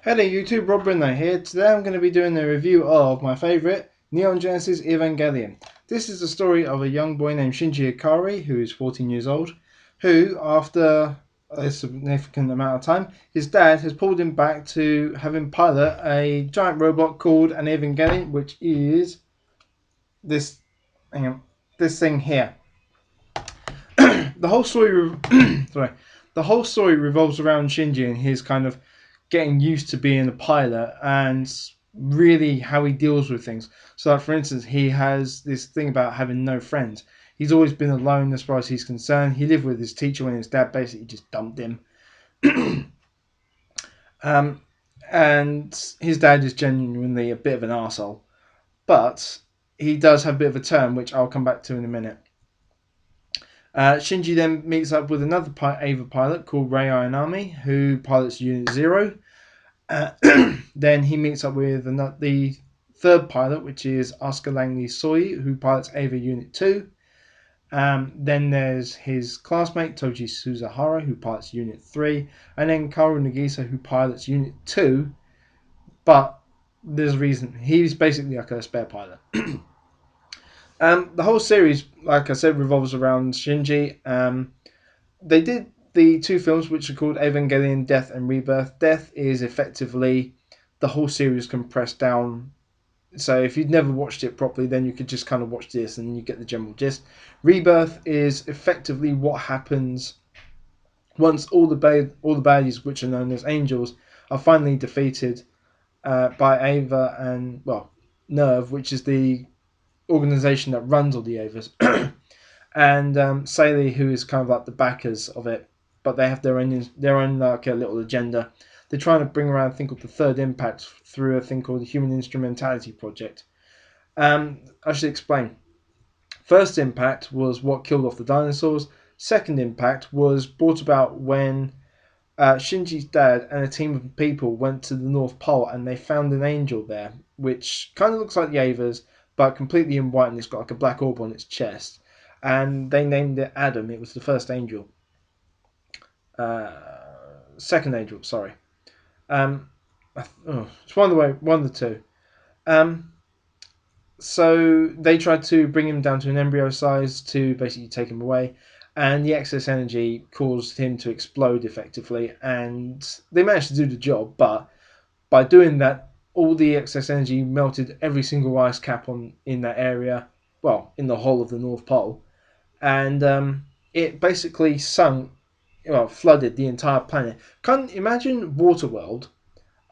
Hello YouTube, Rob Brindley here. Today I'm going to be doing a review of my favourite, Neon Genesis Evangelion. This is the story of a young boy named Shinji Ikari, who is 14 years old, who, after a significant amount of time, his dad has pulled him back to have him pilot a giant robot called an Evangelion, which is this, this thing here. The whole story, the whole story revolves around Shinji and his kind of getting used to being a pilot and really how he deals with things. So, like, for instance, he has this thing about having no friends. He's always been alone as far as he's concerned. He lived with his teacher when his dad basically just dumped him. And his dad is genuinely a bit of an arsehole. But he does have a bit of a turn, which I'll come back to in a minute. Shinji then meets up with another Ava pilot called Rei Ayanami, who pilots Unit 0. Then he meets up with the third pilot, which is Oscar Langley Soy, who pilots Ava Unit 2. Then there's his classmate, Toji Suzahara, who pilots Unit 3. And then Kaoru Nagisa, who pilots Unit 2. But there's a reason. He's basically like a spare pilot. The whole series, like I said, revolves around Shinji. They did the two films, which are called Evangelion Death and Rebirth. Death is effectively the whole series compressed down. So if you'd never watched it properly, then you could just kind of watch this and you get the general gist. Rebirth is effectively what happens once all the baddies, which are known as angels, are finally defeated by Ava and, well, Nerve, which is the organization that runs all the Avas, and Saley, who is kind of like the backers of it, but they have their own like a little agenda. They're trying to bring around a thing called the Third Impact through a thing called the Human Instrumentality Project. I should explain. First Impact was what killed off the dinosaurs. Second Impact was brought about when Shinji's dad and a team of people went to the North Pole and they found an angel there, which kind of looks like the Avas, but completely in white, and it's got like a black orb on its chest. And they named it Adam. It was the first angel. Second angel, sorry. It's one of the two. So they tried to bring him down to an embryo size to basically take him away, and the excess energy caused him to explode effectively, and they managed to do the job, but by doing that, all the excess energy melted every single ice cap in that area, well, in the whole of the North Pole, and it basically flooded the entire planet. Can't imagine Waterworld,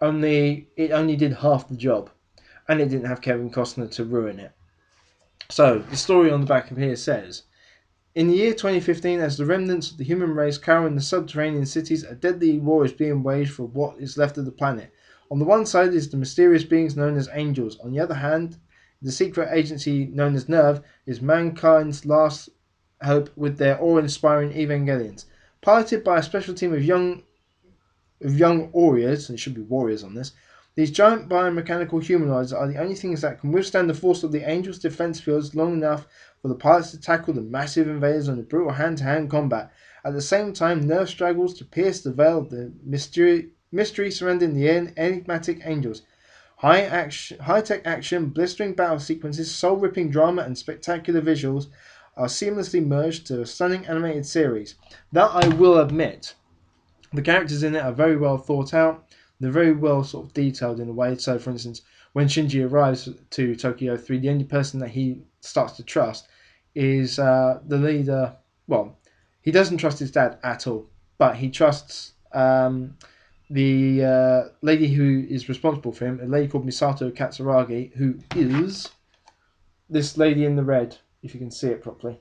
only it only did half the job, and it didn't have Kevin Costner to ruin it. So the story on the back of here says, in the year 2015, as the remnants of the human race cower in the subterranean cities, a deadly war is being waged for what is left of the planet. On the one side is the mysterious beings known as angels. On the other hand, the secret agency known as Nerve is mankind's last hope with their awe-inspiring Evangelions. Piloted by a special team of young warriors, and it should be warriors on this, these giant biomechanical humanoids are the only things that can withstand the force of the Angels' defense fields long enough for the pilots to tackle the massive invaders on the brutal hand-to-hand combat. At the same time, Nerve struggles to pierce the veil of the mystery surrounding the enigmatic Angels. High-tech action, blistering battle sequences, soul-ripping drama, and spectacular visuals are seamlessly merged to a stunning animated series. That I will admit, the characters in it are very well thought out. They're very well sort of detailed in a way. So, for instance, when Shinji arrives to Tokyo 3, the only person that he starts to trust is the leader. Well, he doesn't trust his dad at all, but he trusts the lady who is responsible for him, a lady called Misato Katsuragi, who is this lady in the red, if you can see it properly.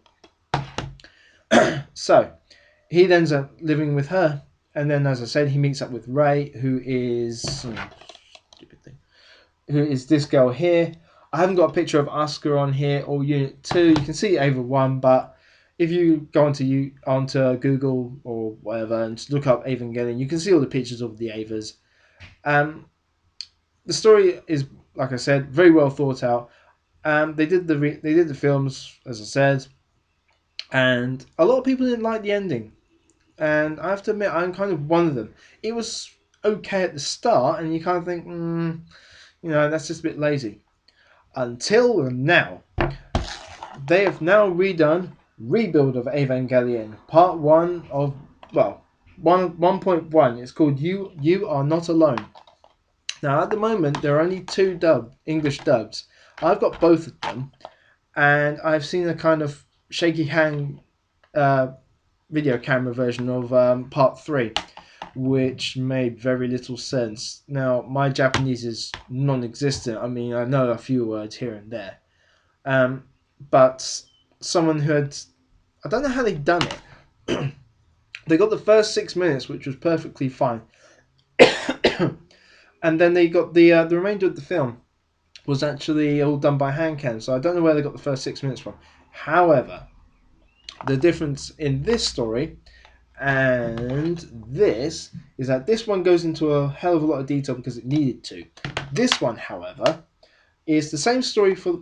So, he ends up living with her. And then, as I said, he meets up with Rei, who is this girl here. I haven't got a picture of Asuka on here or Unit 2. You can see Ava 1, but if you go onto Google or whatever and just look up Evangelion, you can see all the pictures of the Avas. The story is, like I said, very well thought out. They did the films, as I said, and a lot of people didn't like the ending. And I have to admit, I'm kind of one of them. It was okay at the start, and you kind of think, that's just a bit lazy. Until now, they have now redone Rebuild of Evangelion, part 1 of, 1.1. It's called You Are Not Alone. Now, at the moment, there are only two English dubs. I've got both of them, and I've seen a kind of shaky hand video camera version of part 3, which made very little sense. Now, my Japanese is non-existent. I mean, I know a few words here and there. But someone who had... I don't know how they've done it. They got the first 6 minutes, which was perfectly fine. And then they got the remainder of the film was actually all done by hand cam. So I don't know where they got the first 6 minutes from. However, the difference in this story and this is that this one goes into a hell of a lot of detail because it needed to. This one, however, is the same story for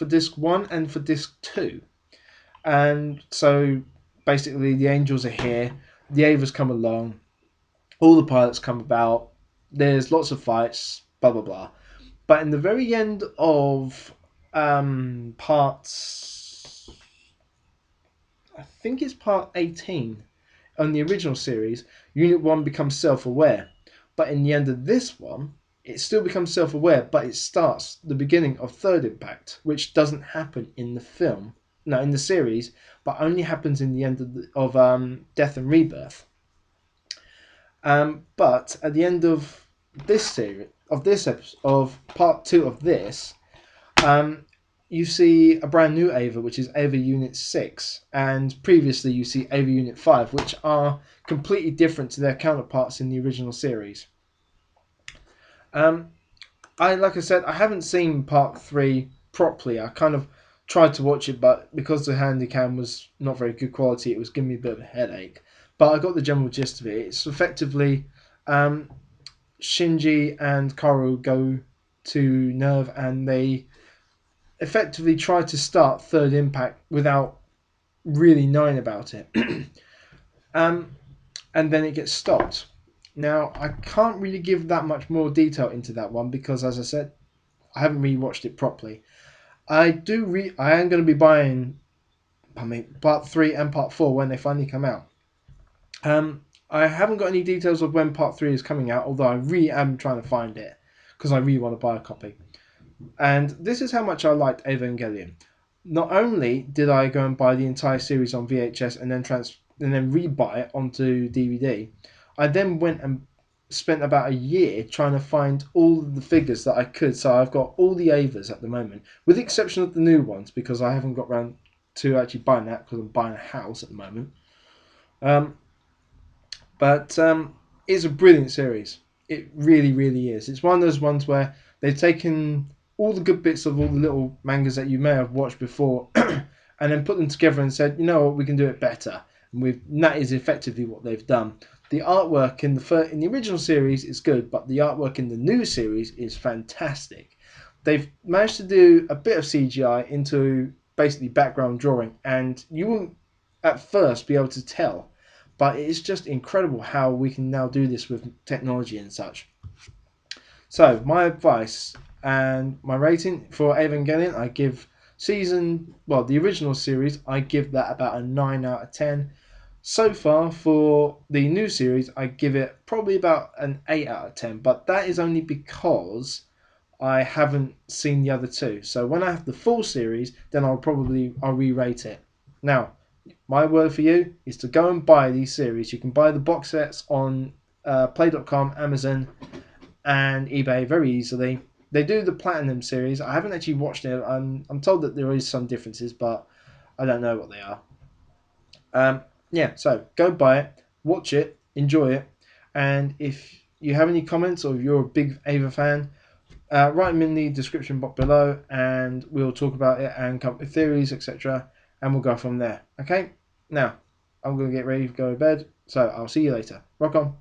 disc 1 and for disc 2. And so basically the angels are here, the Avas come along, all the pilots come about, there's lots of fights, blah blah blah. But in the very end of parts, I think it's part 18 on the original series, Unit 1 becomes self-aware. But in the end of this one, it still becomes self-aware, but it starts the beginning of Third Impact, which doesn't happen in the film. No, in the series, but only happens in the end of Death and Rebirth. But at the end of this series, of this episode, of part 2 of this, you see a brand new Ava, which is Ava Unit 6, and previously you see Ava Unit 5, which are completely different to their counterparts in the original series. Like I said, I haven't seen part 3 properly. I kind of tried to watch it, but because the handycam was not very good quality, it was giving me a bit of a headache. But I got the general gist of it. It's effectively Shinji and Kaoru go to Nerve, and they effectively try to start Third Impact without really knowing about it. And then it gets stopped. Now, I can't really give that much more detail into that one because, as I said, I haven't really watched it properly. I am going to be buying part 3 and part 4 when they finally come out. I haven't got any details of when part 3 is coming out, although I really am trying to find it because I really want to buy a copy. And this is how much I liked Evangelion. Not only did I go and buy the entire series on VHS and then re-buy it onto DVD, I then went and spent about a year trying to find all of the figures that I could. So I've got all the Avas at the moment, with the exception of the new ones, because I haven't got around to actually buying that because I'm buying a house at the moment. But it's a brilliant series. It really, really is. It's one of those ones where they've taken all the good bits of all the little mangas that you may have watched before and then put them together and said, you know what, we can do it better. And that is effectively what they've done. The artwork in the original series is good, but the artwork in the new series is fantastic. They've managed to do a bit of CGI into basically background drawing, and you won't at first be able to tell, but it's just incredible how we can now do this with technology and such. So my advice and my rating for Evangelion, I give the original series, I give that about a 9 out of 10. So far for the new series, I give it probably about an 8 out of 10, but that is only because I haven't seen the other two. So when I have the full series, then I'll re-rate it. Now, my word for you is to go and buy these series. You can buy the box sets on Play.com, Amazon, and eBay very easily. They do the Platinum series. I haven't actually watched it. I'm told that there is some differences, but I don't know what they are. So go buy it, watch it, enjoy it, and if you have any comments or if you're a big Ava fan, write them in the description box below, and we'll talk about it and come up with theories, etc., and we'll go from there. Okay? Now, I'm going to get ready to go to bed, so I'll see you later. Rock on.